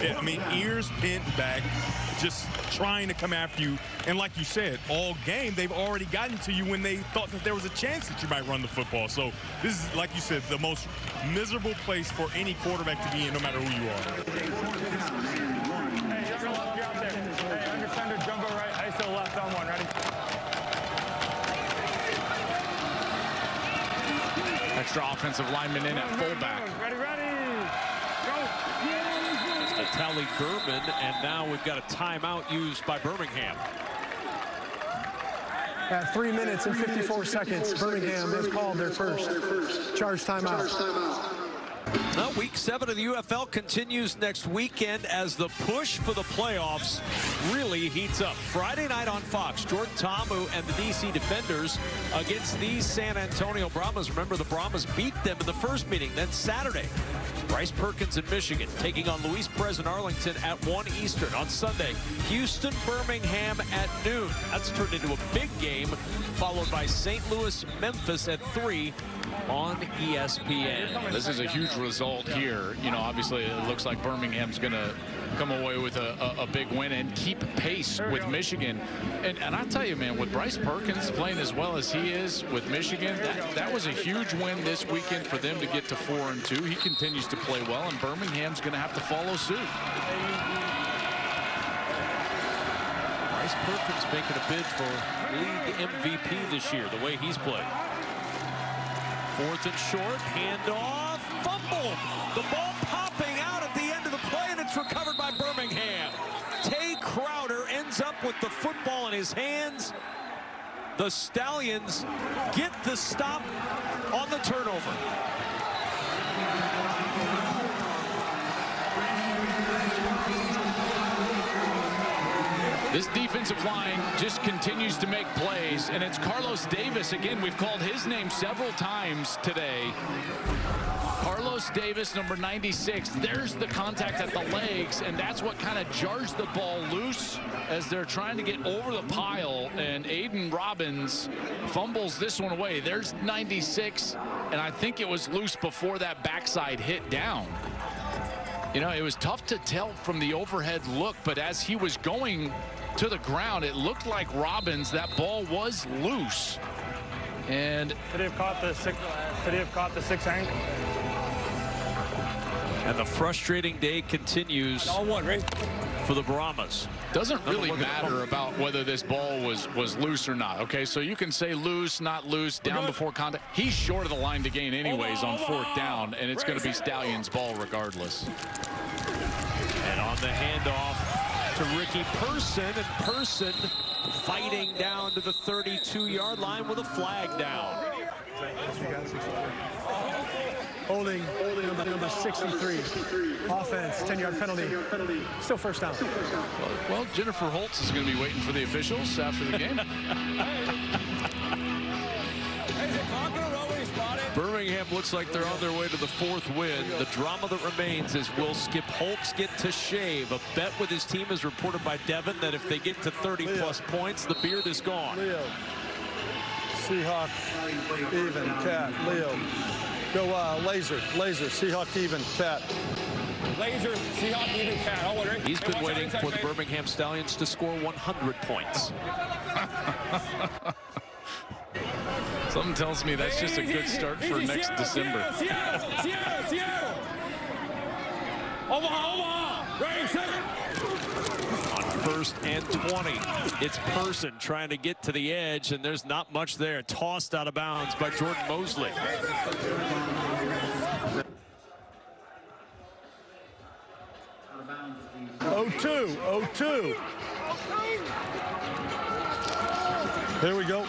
Yeah, I mean, ears bent back, just trying to come after you. And like you said, all game, they've already gotten to you when they thought that there was a chance that you might run the football. So this is, like you said, the most miserable place for any quarterback to be in, no matter who you are. Hey, you're going to be out there. Hey, under center, jumbo right, ISO left on one. Ready? Extra offensive lineman in at fullback. Ready. Go. It's Vitaly Gurman, and now we've got a timeout used by Birmingham. At 3 minutes and 54 seconds, Birmingham has called their first charge timeout. Well, week 7 of the UFL continues next weekend as the push for the playoffs really heats up. Friday night on Fox, Jordan Ta'amu and the DC Defenders against these San Antonio Brahmas. Remember, the Brahmas beat them in the first meeting. Then Saturday, Bryce Perkins in Michigan taking on Luis Perez in Arlington at 1 Eastern. On Sunday, Houston, Birmingham at noon. That's turned into a big game, followed by St. Louis, Memphis at 3 on ESPN. This is a huge result here. You know, obviously it looks like Birmingham's going to come away with a big win and keep pace with Michigan. And I tell you, man, with Bryce Perkins playing as well as he is with Michigan, that was a huge win this weekend for them to get to 4-2. He continues to play well, and Birmingham's going to have to follow suit. Bryce Perkins making a bid for league MVP this year, the way he's played. 4th and short, handoff, fumble. The ball popping out at the end of the play, and it's recovered by Birmingham. Tay Crowder ends up with the football in his hands. The Stallions get the stop on the turnover. This defensive line just continues to make plays, and it's Carlos Davis. Again, we've called his name several times today. Carlos Davis, number 96. There's the contact at the legs, and that's what kind of jars the ball loose as they're trying to get over the pile, and Aiden Robbins fumbles this one away. There's 96, and I think it was loose before that backside hit down. You know, it was tough to tell from the overhead look, but as he was going to the ground, it looked like Robbins, that ball was loose. And could he have caught the six ankle? And the frustrating day continues for the Brahmas. Doesn't really matter about whether this ball was loose or not. Okay, so you can say loose, not loose, down before contact. He's short of the line to gain anyways on 4th down, and it's going to be Stallions' ball regardless. And on the handoff to Ricky Person, and Person fighting down to the 32-yard line with a flag down. Holding number 63. Offense, 10-yard penalty. Still first down. Well, Jennifer Holtz is going to be waiting for the officials after the game. Birmingham looks like they're on their way to the 4th win. The drama that remains is, will Skip Holtz get to shave? A bet with his team is reported by Devin that if they get to 30-plus points, the beard is gone. Leo. Seahawk, even, cat, Leo. Go laser, Seahawk, even, cat. Laser, Seahawk, even, cat. He's been waiting for the Birmingham Stallions to score 100 points. Something tells me that's just a good start for next December. Seattle. Omaha. Ready, set. On 1st and 20, it's Person trying to get to the edge, and there's not much there. Tossed out of bounds by Jordan Mosley. Oh two. Here we go.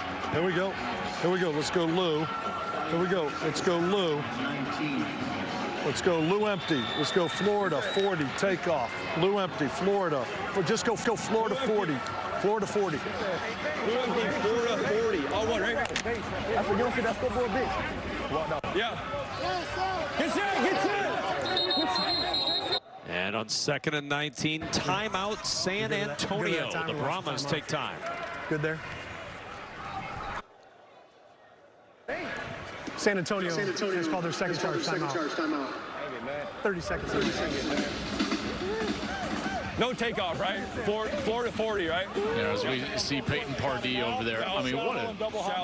Let's go, Lou. Here we go. Let's go, Lou. Let's go, Lou empty. Let's go, Florida, 40, takeoff. Lou empty, Florida. Just go Florida 40. Florida 40. Lou empty, Florida 40. All one, right? That's what you don't see that football big. Yeah. Get set. And on 2nd and 19, timeout San Antonio. The Brahmas take time. Good there. San Antonio has called their second charge timeout. 30 seconds. No takeoff, right? Florida 40, right? Yeah, as we see Peyton Pardee over there. I mean, what an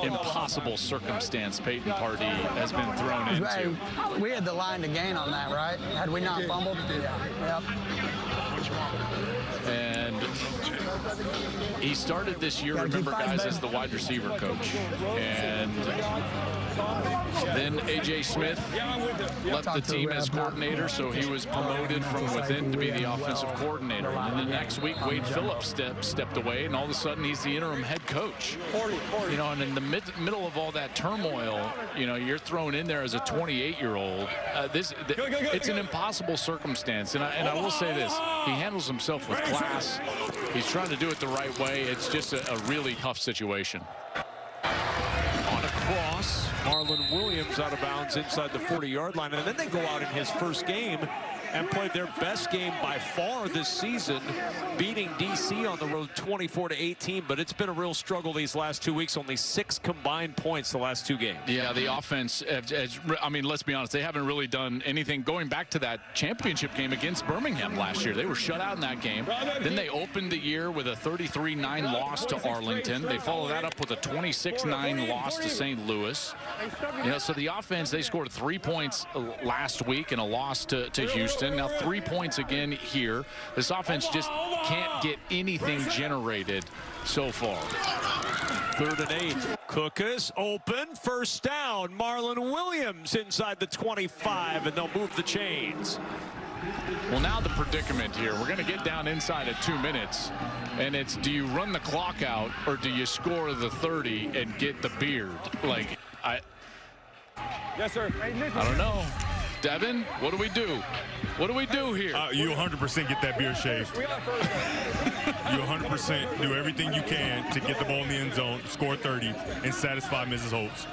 impossible circumstance Peyton Pardee has been thrown into. Hey, we had the line to gain on that, right? Had we not fumbled? Yeah. Yep. And he started this year, remember, guys, as the wide receiver coach. And then A.J. Smith left the team as coordinator, so he was promoted from within to be the offensive coordinator. And then the next week, Wade Phillips stepped away, and all of a sudden, he's the interim head coach. You know, and in the middle of all that turmoil, you know, you're thrown in there as a 28-year-old. It's an impossible circumstance. And I will say this, he handles himself with class. He's trying to do it the right way. It's just a really tough situation. On a cross, Marlon Williams out of bounds inside the 40-yard line. And then they go out in his first game and played their best game by far this season, beating DC on the road 24-18. But it's been a real struggle these last 2 weeks. Only 6 combined points the last 2 games. Yeah, the offense, I mean, let's be honest, they haven't really done anything going back to that championship game against Birmingham last year. They were shut out in that game. Then they opened the year with a 33-9 loss to Arlington. They followed that up with a 26-9 loss to St. Louis. You know, so the offense, they scored 3 points last week in a loss to Houston. Now 3 points again here. This offense just can't get anything generated so far. 3rd and 8. Cook is open. First down. Marlon Williams inside the 25, and they'll move the chains. Well, now the predicament here. We're going to get down inside at 2 minutes, and it's, do you run the clock out or do you score the 30 and get the beard? Like, Yes, sir. I don't know. Devin, what do we do? What do we do here? You 100% get that beard shaved. You 100% do everything you can to get the ball in the end zone, score 30, and satisfy Mrs. Holtz.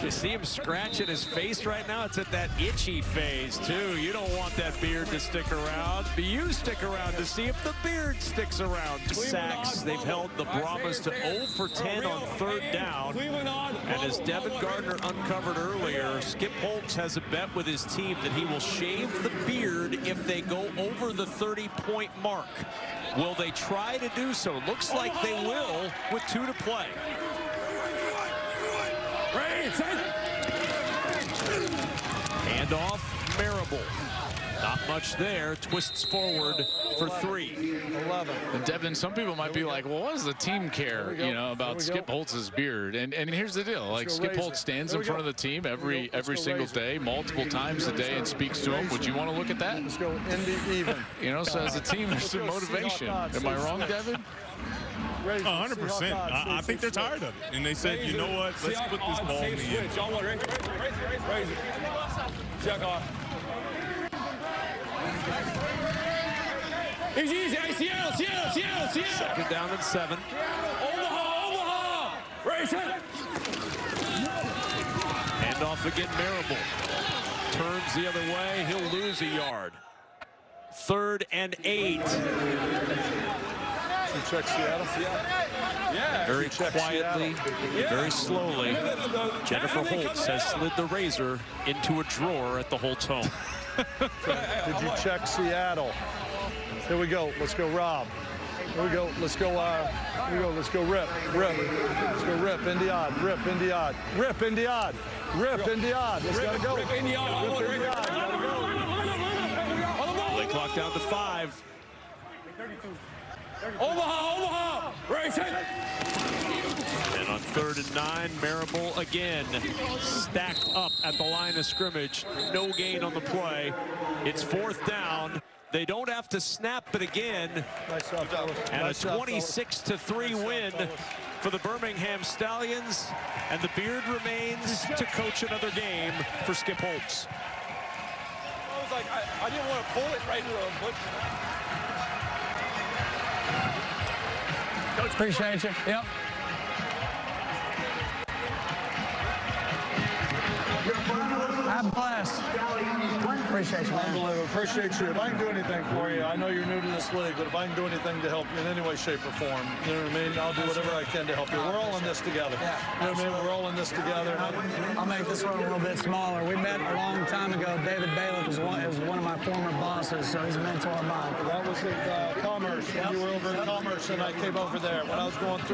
You see him scratching his face right now? It's at that itchy phase, too. You don't want that beard to stick around. But you stick around to see if the beard sticks around. Sacks. They've held the Brahmas to 0 for 10 on 3rd down. And as Devin Gardner uncovered earlier, Skip Holtz has a bet with his team that he will shave the beard if they go over the 30-point mark. Will they try to do so? Looks like they will with 2 to play. Handoff, Marable. Not much there. Twists forward for 3. 11. And Devin, some people might be like, well, what does the team care, you know, about Skip Holtz's beard? And here's the deal. Like, Skip Holtz stands in front of the team every single day, multiple times a day, and speaks to them. Would you want to look at that? Let's go Indy even. You know, so as a team, there's some motivation. Am I wrong, Devin? 100%. I think they're tired of it. And they said, you know what, let's put this ball in the end. Second down and 7. Omaha! Race it! Handoff again, Marable. Turns the other way, he'll lose a yard. 3rd and 8. Check Seattle. Very quietly, very slowly, Jennifer Holtz has slid the razor into a drawer at the Holtz home. Did you check Seattle? Here we go. Let's go, Rob. Here we go. Let's go. Here we go. Let's go, Rip. Let's go, Rip. Indy odd. Rip. Indy odd. Rip. Indy odd. Rip. Indy odd. Let's gotta go. Rip. Indy odd. Play clock down to 5. Omaha! Race it! And on 3rd and 9, Marable again stacked up at the line of scrimmage. No gain on the play. It's 4th down. They don't have to snap it again. And a 26-3 win for the Birmingham Stallions. And the beard remains to coach another game for Skip Holtz. I was like, I didn't want to pull it right here, but Coach, appreciate you. Yep. I'm blessed. Appreciate you, man. Unbelievable. Appreciate you. If I can do anything for you, I know you're new to this league, but if I can do anything to help you in any way, shape, or form, you know what I mean? I'll do whatever I can to help you. We're all in this together. Yeah, you know what I mean? We're all in this together. I'll make this one a little bit smaller. We met a long time ago. David Bailiff is one of my former bosses, so he's a mentor of mine. That was at Commerce. When you were over at Commerce, and I came over there when I was going through.